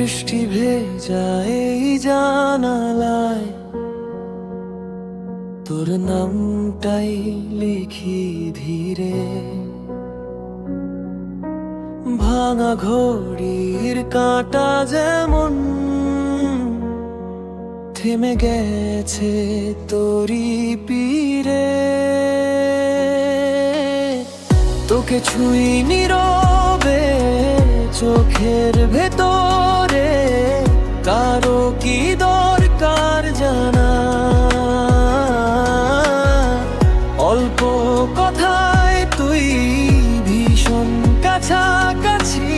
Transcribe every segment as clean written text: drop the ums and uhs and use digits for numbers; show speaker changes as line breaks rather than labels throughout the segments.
বৃষ্টি ভেজা এই জানালায় তোর নামটাই লিখি ধীরে। ভাঙা ঘড়ির কাঁটা যেমন থেমে গেছে তোরি পীরে। তোকে ছুঁই নীরবে চোখের ভেতরে, কারো কি দরকার জানা। অল্প কথায় তুই ভীষণ কাছাকাছি,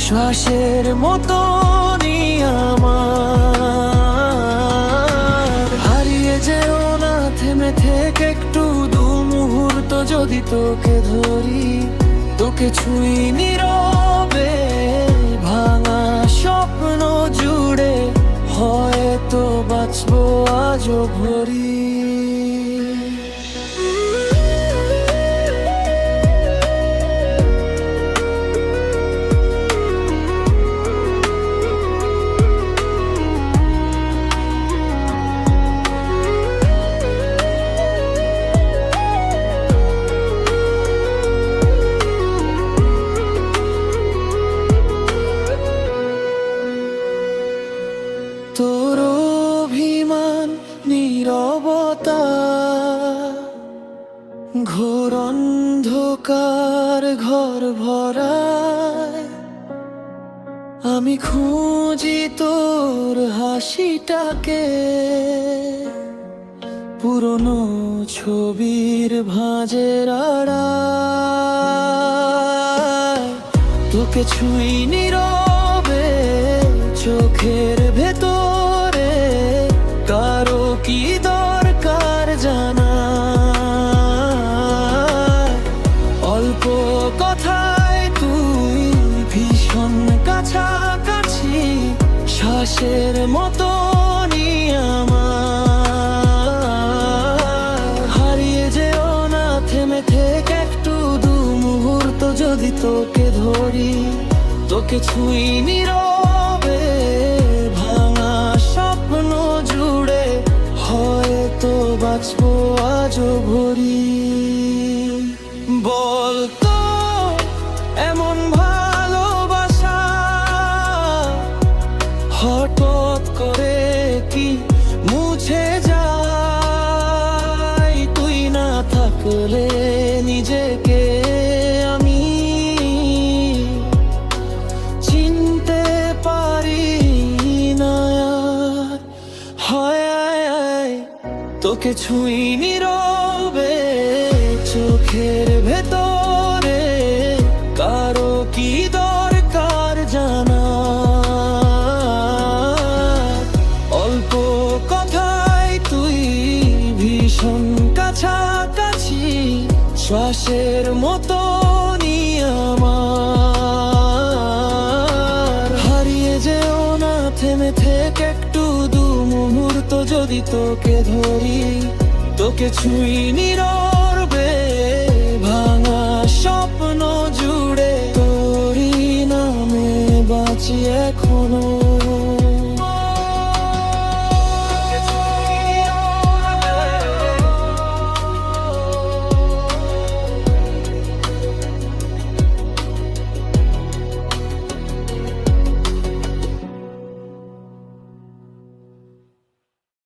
শ্বাসের মতনই আমার। হারিয়ে যেও না থেমে থেকে একটু দু মুহূর্ত, যদি তোকে ধরি তোকে ছুঁই নীরবে। ভাঙা স্বপ্ন জুড়ে হয়তো বাঁচবো আজও ভরি। তোর অভিমান নীরবতা, ঘোর অন্ধকার ঘর ভরায়। আমি খুঁজি তোর হাসিটাকে, পুরনো ছবির ভাঁজের আড়ায়। তোকে ছুঁই নীরবে চোখের ভেতরে, কারো কি দরকার জানা। অল্প কথায় তুই ভীষণ কাছাকাছি, শ্বাসের মতনই আমার। হারিয়ে যেও না থেমে থেকে একটু দু মুহূর্ত, যদি তোকে ধরি তোকে ছুঁই নীরবে। ভাঙা স্বপ্ন জুড়ে হয়তো বাঁচবো আজও ভরি। বলতো এমন ভালোবাসা হঠাৎ করে কি মুছে যায়? তুই না থাকলে নিজেকে আমি চিনতে পারি না আর। হয় তোকে ছুঁই নীরবে চোখের ভেতরে, কারো কি দরকার জানা। অল্প কথায় তুই ভীষণ কাছাকাছি, শ্বাসের মতনই আমার। হারিয়ে যেও না থেমে থেকে একটু দু মুহূর্ত, যদি তোকে ধরি তোকে ছুঁই নীরবে। ভাঙা স্বপ্ন জুড়ে তোরই নামে বাঁচি এখনো।